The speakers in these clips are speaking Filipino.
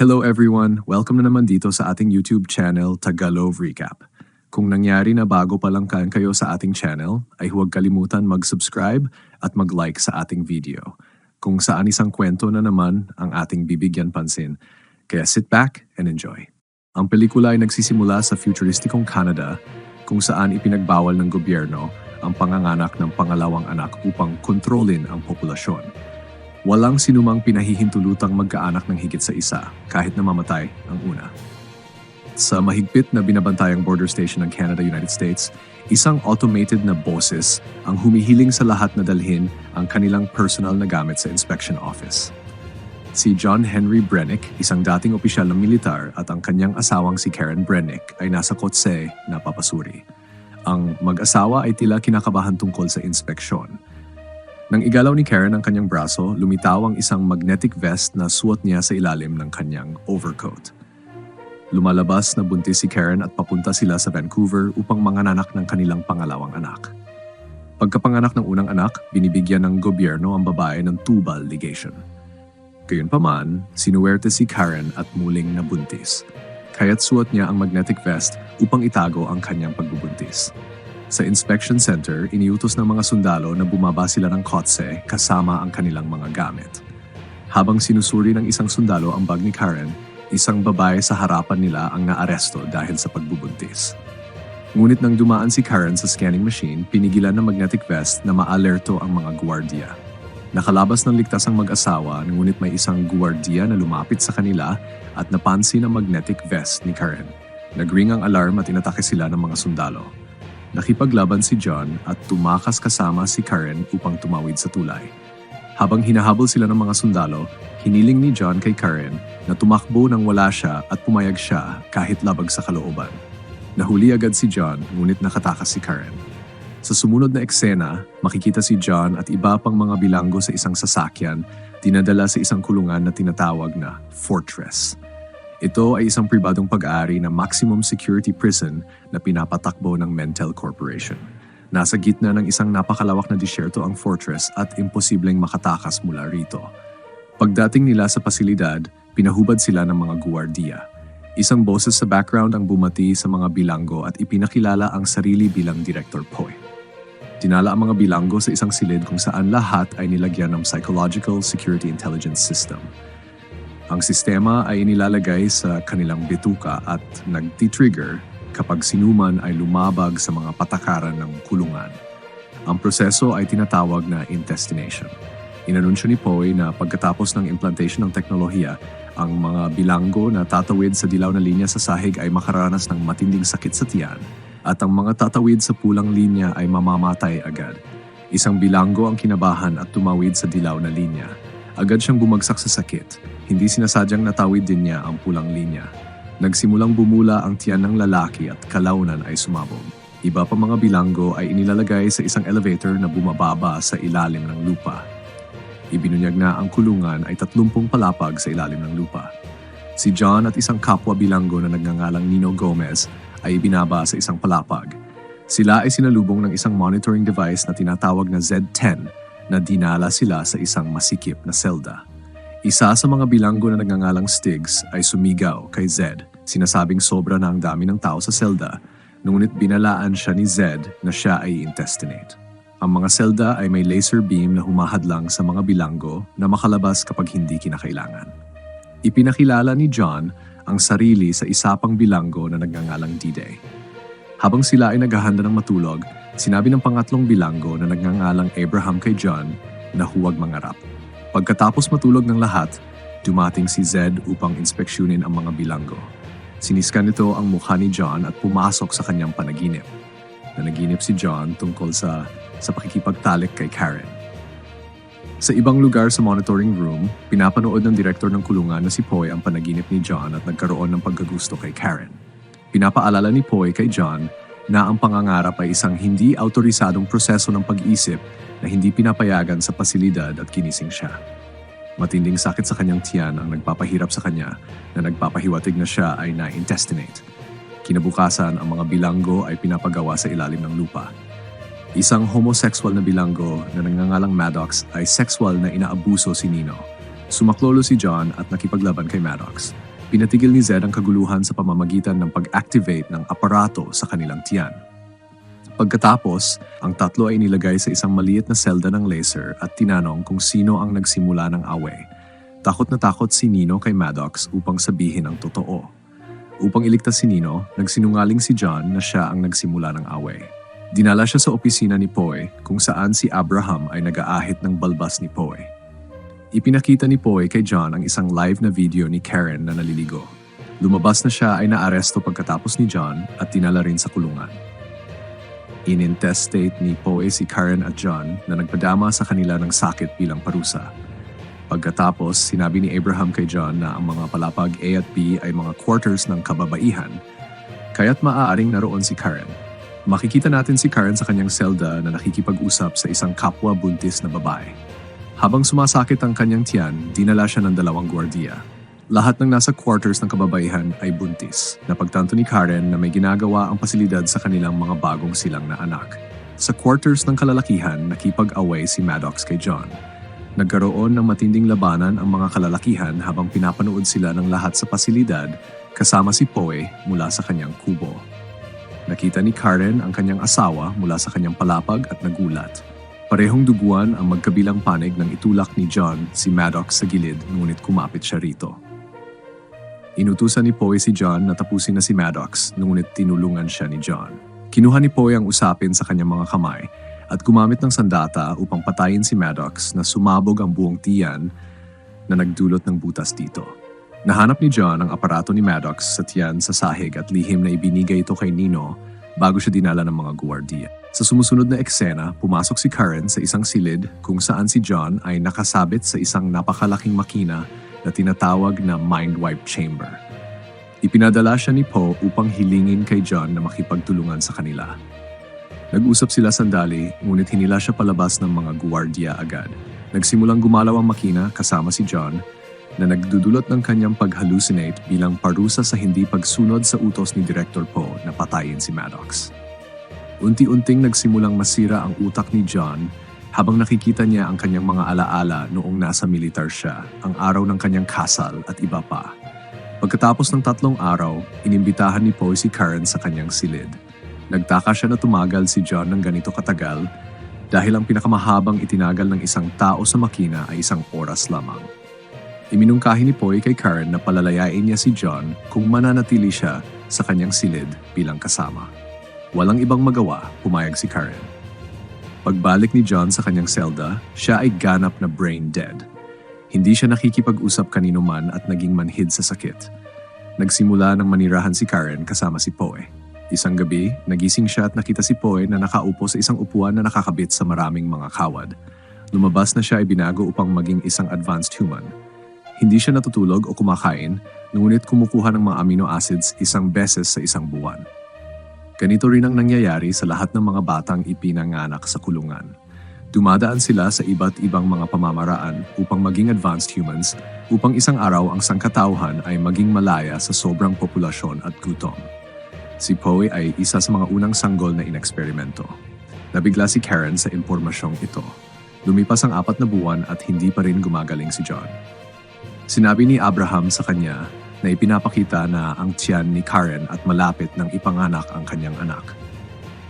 Hello everyone! Welcome na naman dito sa ating YouTube channel, Tagalog Recap. Kung nangyari na bago pa lang kayo sa ating channel, ay huwag kalimutan mag-subscribe at mag-like sa ating video. Kung saan isang kwento na naman ang ating bibigyan pansin. Kaya sit back and enjoy. Ang pelikula ay nagsisimula sa futuristikong Canada kung saan ipinagbawal ng gobyerno ang panganganak ng pangalawang anak upang kontrolin ang populasyon. Walang sinumang pinahihintulutang magkaanak ng higit sa isa kahit na mamatay ang una. Sa mahigpit na binabantayang border station ng Canada-United States, isang automated na boses ang humihiling sa lahat na dalhin ang kanilang personal na gamit sa inspection office. Si John Henry Brennick, isang dating opisyal ng militar at ang kanyang asawang si Karen Brennick ay nasa kotse na papasuri. Ang mag-asawa ay tila kinakabahan tungkol sa inspeksyon. Nang igalaw ni Karen ang kanyang braso, lumitaw ang isang magnetic vest na suot niya sa ilalim ng kanyang overcoat. Lumalabas na buntis si Karen at papunta sila sa Vancouver upang manganak ng kanilang pangalawang anak. Pagkapanganak ng unang anak, binibigyan ng gobyerno ang babae ng tubal ligation. Gayunpaman, sinuwerte si Karen at muling nabuntis. Kaya't suot niya ang magnetic vest upang itago ang kanyang pagbubuntis. Sa inspection center, iniutos ng mga sundalo na bumaba sila ng kotse kasama ang kanilang mga gamit. Habang sinusuri ng isang sundalo ang bag ni Karen, isang babae sa harapan nila ang naaresto dahil sa pagbubuntis. Ngunit nang dumaan si Karen sa scanning machine, pinigilan ng magnetic vest na maalerto ang mga gwardiya. Nakalabas ng ligtas ang mag-asawa, ngunit may isang gwardiya na lumapit sa kanila at napansin ang magnetic vest ni Karen. Nagring ang alarm at inatake sila ng mga sundalo. Nakipaglaban si John at tumakas kasama si Karen upang tumawid sa tulay. Habang hinahabol sila ng mga sundalo, hiniling ni John kay Karen na tumakbo nang wala siya at pumayag siya kahit labag sa kalooban. Nahuli agad si John ngunit nakatakas si Karen. Sa sumunod na eksena, makikita si John at iba pang mga bilanggo sa isang sasakyan dinadala sa isang kulungan na tinatawag na Fortress. Ito ay isang pribadong pag-aari na maximum security prison na pinapatakbo ng Mentel Corporation. Nasa gitna ng isang napakalawak na disyerto ang Fortress at imposibleng makatakas mula rito. Pagdating nila sa pasilidad, pinahubad sila ng mga guwardiya. Isang boses sa background ang bumati sa mga bilanggo at ipinakilala ang sarili bilang Director Poy. Dinala ang mga bilanggo sa isang silid kung saan lahat ay nilagyan ng Psychological Security Intelligence System. Ang sistema ay inilalagay sa kanilang bituka at nagti-trigger kapag sinuman ay lumabag sa mga patakaran ng kulungan. Ang proseso ay tinatawag na intestination. Inanunsyo ni Poy na pagkatapos ng implantation ng teknolohiya, ang mga bilanggo na tatawid sa dilaw na linya sa sahig ay makaranas ng matinding sakit sa tiyan at ang mga tatawid sa pulang linya ay mamamatay agad. Isang bilanggo ang kinabahan at tumawid sa dilaw na linya. Agad siyang bumagsak sa sakit. Hindi sinasadyang natawid din niya ang pulang linya. Nagsimulang bumula ang tiyan ng lalaki at kalaunan ay sumabog. Iba pa mga bilanggo ay inilalagay sa isang elevator na bumababa sa ilalim ng lupa. Ibinunyag na ang kulungan ay 30 palapag sa ilalim ng lupa. Si John at isang kapwa bilanggo na nagngangalang Nino Gomez ay ibinaba sa isang palapag. Sila ay sinalubong ng isang monitoring device na tinatawag na Z10 na dinala sila sa isang masikip na selda. Isa sa mga bilanggo na nagngangalang Stigs ay sumigaw kay Zed. Sinasabing sobra na ang dami ng tao sa selda, ngunit binalaan siya ni Zed na siya ay intestinate. Ang mga selda ay may laser beam na humahadlang sa mga bilanggo na makalabas kapag hindi kinakailangan. Ipinakilala ni John ang sarili sa isa pang bilanggo na nagngangalang D-Day. Habang sila ay naghahanda ng matulog, sinabi ng pangatlong bilanggo na nagngangalang Abraham kay John na huwag mangarap. Pagkatapos matulog ng lahat, dumating si Zed upang inspeksyonin ang mga bilanggo. Siniskan nito ang mukha ni John at pumasok sa kanyang panaginip. Nanaginip si John tungkol sa pakikipagtalik kay Karen. Sa ibang lugar sa monitoring room, pinapanood ng direktor ng kulungan na si Poy ang panaginip ni John at nagkaroon ng pagkagusto kay Karen. Pinapaalala ni Poy kay John na ang pangangarap ay isang hindi autorisadong proseso ng pag-isip na hindi pinapayagan sa pasilidad at kinising siya. Matinding sakit sa kanyang tiyan ang nagpapahirap sa kanya na nagpapahiwatig na siya ay na-intestinate. Kinabukasan, ang mga bilanggo ay pinapagawa sa ilalim ng lupa. Isang homosexual na bilanggo na nagngangalang Maddox ay sexual na inaabuso si Nino. Sumaklolo si John at nakipaglaban kay Maddox. Pinatigil ni Zed ang kaguluhan sa pamamagitan ng pag-activate ng aparato sa kanilang tiyan. Pagkatapos, ang tatlo ay nilagay sa isang maliit na selda ng laser at tinanong kung sino ang nagsimula ng away. Takot na takot si Nino kay Maddox upang sabihin ang totoo. Upang iligtas si Nino, nagsinungaling si John na siya ang nagsimula ng away. Dinala siya sa opisina ni Poe kung saan si Abraham ay nag-aahit ng balbas ni Poe. Ipinakita ni Poe kay John ang isang live na video ni Karen na naliligo. Lumabas na siya ay naaresto pagkatapos ni John at dinala rin sa kulungan. Inintestate ni Poe si Karen at John na nagpadama sa kanila ng sakit bilang parusa. Pagkatapos, sinabi ni Abraham kay John na ang mga palapag A at B ay mga quarters ng kababaihan, kaya't maaaring naroon si Karen. Makikita natin si Karen sa kanyang selda na nakikipag-usap sa isang kapwa buntis na babae. Habang sumasakit ang kanyang tiyan, dinala siya ng 2 gwardiya. Lahat ng nasa quarters ng kababaihan ay buntis. Napagtanto ni Karen na may ginagawa ang pasilidad sa kanilang mga bagong silang na anak. Sa quarters ng kalalakihan, nakipag-away si Maddox kay John. Nagkaroon ng matinding labanan ang mga kalalakihan habang pinapanood sila ng lahat sa pasilidad kasama si Poe mula sa kanyang kubo. Nakita ni Karen ang kanyang asawa mula sa kanyang palapag at nagulat. Parehong duguan ang magkabilang panig ng itulak ni John si Maddox sa gilid ngunit kumapit siya rito. Inutusan ni Poe si John na tapusin na si Maddox ngunit tinulungan siya ni John. Kinuha ni Poe ang usapin sa kanyang mga kamay at gumamit ng sandata upang patayin si Maddox na sumabog ang buong tiyan na nagdulot ng butas dito. Nahanap ni John ang aparato ni Maddox sa tiyan sa sahig at lihim na ibinigay ito kay Nino bago siya dinala ng mga guwardiya. Sa sumusunod na eksena, pumasok si Karen sa isang silid kung saan si John ay nakasabit sa isang napakalaking makina na tinatawag na mind wipe chamber. Ipinadala siya ni Poe upang hilingin kay John na makipagtulungan sa kanila. Nag-usap sila sandali, ngunit hinila siya palabas ng mga guwardiya agad. Nagsimulang gumalaw ang makina kasama si John na nagdudulot ng kanyang pag-hallucinate bilang parusa sa hindi pagsunod sa utos ni Director Poe na patayin si Maddox. Unti-unting nagsimulang masira ang utak ni John habang nakikita niya ang kanyang mga alaala noong nasa militar siya, ang araw ng kanyang kasal at iba pa. Pagkatapos ng 3 araw, inimbitahan ni Poe si Karen sa kanyang silid. Nagtaka siya na tumagal si John ng ganito katagal dahil ang pinakamahabang itinagal ng isang tao sa makina ay 1 oras lamang. Iminungkahi ni Poe kay Karen na palalayain niya si John kung mananatili siya sa kanyang silid bilang kasama. Walang ibang magawa, pumayag si Karen. Pagbalik ni John sa kanyang selda, siya ay ganap na brain dead. Hindi siya nakikipag-usap kanino man at naging manhid sa sakit. Nagsimula ng manirahan si Karen kasama si Poe. Isang gabi, nagising siya at nakita si Poe na nakaupo sa isang upuan na nakakabit sa maraming mga kawad. Lumabas na siya ay binago upang maging isang advanced human. Hindi siya natutulog o kumakain, ngunit kumukuha ng mga amino acids 1 beses sa 1 buwan. Ganito rin ang nangyayari sa lahat ng mga batang ipinanganak sa kulungan. Dumadaan sila sa iba't ibang mga pamamaraan upang maging advanced humans upang isang araw ang sangkatauhan ay maging malaya sa sobrang populasyon at gutom. Si Poe ay isa sa mga unang sanggol na ineksperimento. Nabigla si Karen sa impormasyong ito. Lumipas ang 4 na buwan at hindi pa rin gumagaling si John. Sinabi ni Abraham sa kanya na ipinapakita na ang tiyan ni Karen at malapit nang ipanganak ang kanyang anak.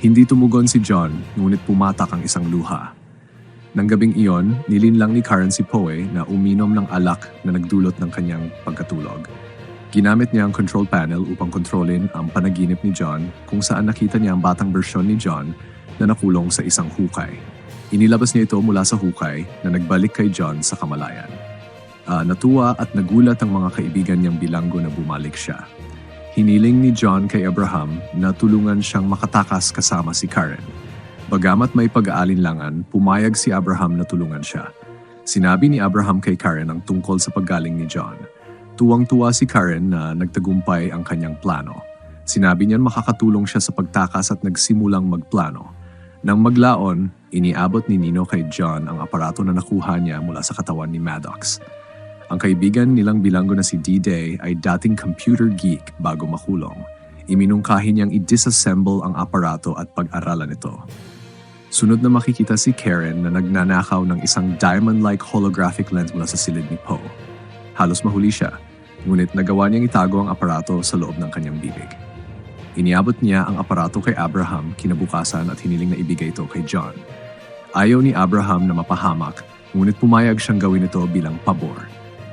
Hindi tumugon si John, ngunit pumatak ang isang luha. Nang gabing iyon, nilinlang ni Karen si Poe na uminom ng alak na nagdulot ng kanyang pagkatulog. Ginamit niya ang control panel upang kontrolin ang panaginip ni John kung saan nakita niya ang batang bersyon ni John na nakulong sa isang hukay. Inilabas niya ito mula sa hukay na nagbalik kay John sa kamalayan. Natuwa at nagulat ang mga kaibigan niyang bilanggo na bumalik siya. Hiniling ni John kay Abraham na tulungan siyang makatakas kasama si Karen. Bagamat may pag-aalinlangan, pumayag si Abraham na tulungan siya. Sinabi ni Abraham kay Karen ang tungkol sa paggaling ni John. Tuwang-tuwa si Karen na nagtagumpay ang kanyang plano. Sinabi niyan makakatulong siya sa pagtakas at nagsimulang magplano. Nang maglaon, iniabot ni Nino kay John ang aparato na nakuha niya mula sa katawan ni Maddox. Ang kaibigan nilang bilanggo na si D-Day ay dating computer geek bago makulong. Iminungkahi niyang i-disassemble ang aparato at pag-aralan ito. Sunod na makikita si Karen na nagnanakaw ng isang diamond-like holographic lens mula sa silid ni Poe. Halos mahuli siya. ngunit nagawa niyang itago ang aparato sa loob ng kanyang bibig. Iniabot niya ang aparato kay Abraham kinabukasan at hiniling na ibigay ito kay John. Ayaw ni Abraham na mapahamak, ngunit pumayag siyang gawin ito bilang pabor.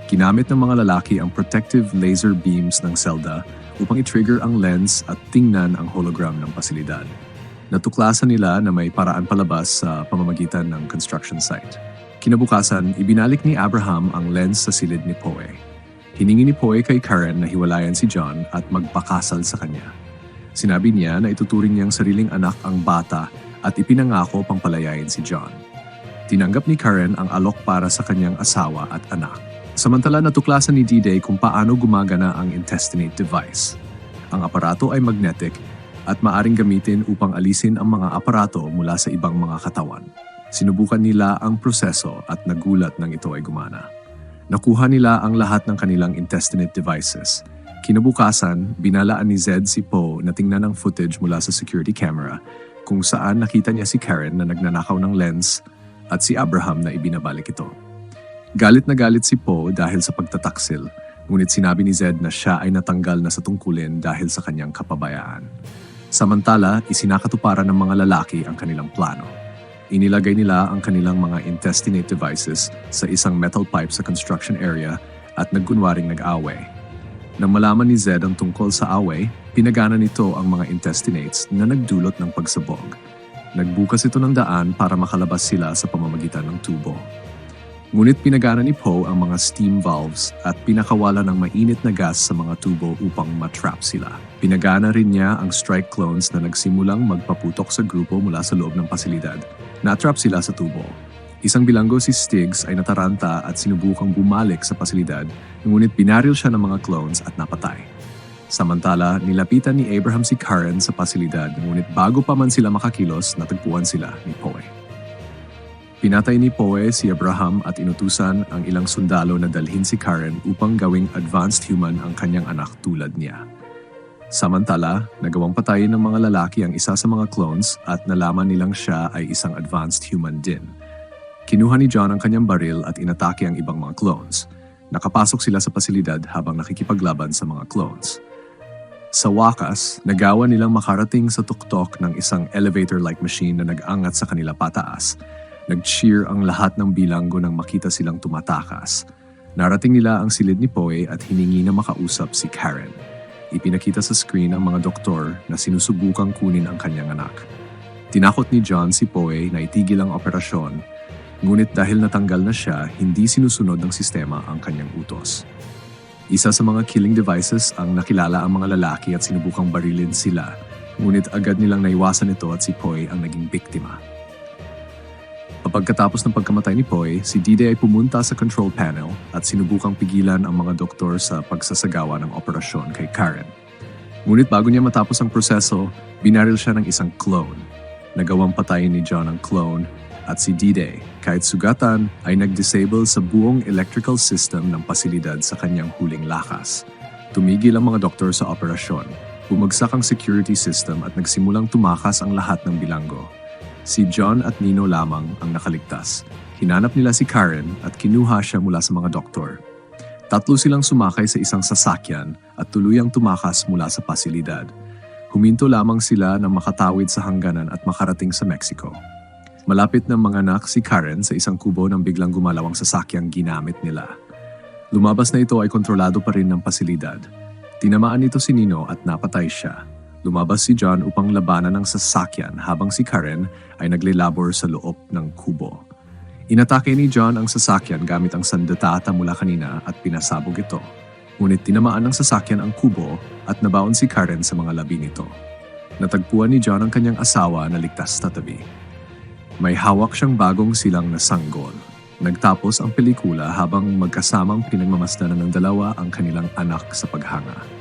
Ginamit ng mga lalaki ang protective laser beams ng selda upang i-trigger ang lens at tingnan ang hologram ng pasilidad. Natuklasan nila na may paraan palabas sa pamamagitan ng construction site. Kinabukasan, ibinalik ni Abraham ang lens sa silid ni Poe. Hiningi ni Poe kay Karen na hiwalayan si John at magpakasal sa kanya. Sinabi niya na ituturing niyang sariling anak ang bata at ipinangako pang palayain si John. Tinanggap ni Karen ang alok para sa kanyang asawa at anak. Samantala natuklasan ni D-Day kung paano gumagana ang intestinate device. Ang aparato ay magnetic at maaring gamitin upang alisin ang mga aparato mula sa ibang mga katawan. Sinubukan nila ang proseso at nagulat nang ito ay gumana. Nakuha nila ang lahat ng kanilang intestinate devices. Kinabukasan, binalaan ni Zed si Poe na tingnan ang footage mula sa security camera kung saan nakita niya si Karen na nagnanakaw ng lens at si Abraham na ibinabalik ito. Galit na galit si Poe dahil sa pagtataksil, ngunit sinabi ni Zed na siya ay natanggal na sa tungkulin dahil sa kanyang kapabayaan. Samantala, isinakatuparan ng mga lalaki ang kanilang plano. Inilagay nila ang kanilang mga intestinate devices sa isang metal pipe sa construction area at nagkunwaring nag-away. Nang malaman ni Zed ang tungkol sa away, pinagana nito ang mga intestinates na nagdulot ng pagsabog. Nagbukas ito ng daan para makalabas sila sa pamamagitan ng tubo. Ngunit pinagana ni Poe ang mga steam valves at pinakawala ng mainit na gas sa mga tubo upang matrap sila. Pinagana rin niya ang strike clones na nagsimulang magpaputok sa grupo mula sa loob ng pasilidad. Natrap sila sa tubo. Isang bilanggo si Stiggs ay nataranta at sinubukang bumalik sa pasilidad, ngunit binaril siya ng mga clones at napatay. Samantala, nilapitan ni Abraham si Karen sa pasilidad, ngunit bago pa man sila makakilos, natagpuan sila ni Poe. Pinatay ni Poe si Abraham at inutusan ang ilang sundalo na dalhin si Karen upang gawing advanced human ang kanyang anak tulad niya. Samantala, nagawang patayin ng mga lalaki ang isa sa mga clones at nalaman nilang siya ay isang advanced human din. Kinuha ni John ang kanyang baril at inatake ang ibang mga clones. Nakapasok sila sa pasilidad habang nakikipaglaban sa mga clones. Sa wakas, nagawa nilang makarating sa tuktok ng isang elevator-like machine na nag-angat sa kanila pataas. Nag-cheer ang lahat ng bilanggo nang makita silang tumatakas. Narating nila ang silid ni Poe at hiningi na makausap si Karen. Ipinakita sa screen ang mga doktor na sinusubukang kunin ang kanyang anak. Tinakot ni John si Poe na itigil ang operasyon, ngunit dahil natanggal na siya, hindi sinusunod ng sistema ang kanyang utos. Isa sa mga killing devices ang nakilala ang mga lalaki at sinubukang barilin sila, ngunit agad nilang naiwasan ito at si Poe ang naging biktima. Pagkatapos ng pagkamatay ni Poe, si D-Day ay pumunta sa control panel at sinubukang pigilan ang mga doktor sa pagsasagawa ng operasyon kay Karen. Ngunit bago niya matapos ang proseso, binaril siya ng isang clone. Nagawang patayin ni John ang clone at si D-Day, kahit sugatan, ay nag-disable sa buong electrical system ng pasilidad sa kanyang huling lakas. Tumigil ang mga doktor sa operasyon. Bumagsak ang security system at nagsimulang tumakas ang lahat ng bilanggo. Si John at Nino lamang ang nakaligtas. Hinanap nila si Karen at kinuha siya mula sa mga doktor. Tatlo silang sumakay sa isang sasakyan at tuluyang tumakas mula sa pasilidad. Huminto lamang sila nang makatawid sa hangganan at makarating sa Mexico. Malapit na manganak si Karen sa isang kubo nang biglang gumalaw ang sasakyang ginamit nila. Lumabas na ito ay kontrolado pa rin ng pasilidad. Tinamaan nito si Nino at napatay siya. Lumabas si John upang labanan ng sasakyan habang si Karen ay naglilabor sa loob ng kubo. Inatake ni John ang sasakyan gamit ang sandata mula kanina at pinasabog ito. Ngunit tinamaan ng sasakyan ang kubo at nabaon si Karen sa mga labi nito. Natagpuan ni John ang kanyang asawa na ligtas sa tabi. May hawak siyang bagong silang na sanggol. Nagtapos ang pelikula habang magkasamang pinagmamasdanan ng dalawa ang kanilang anak sa paghanga.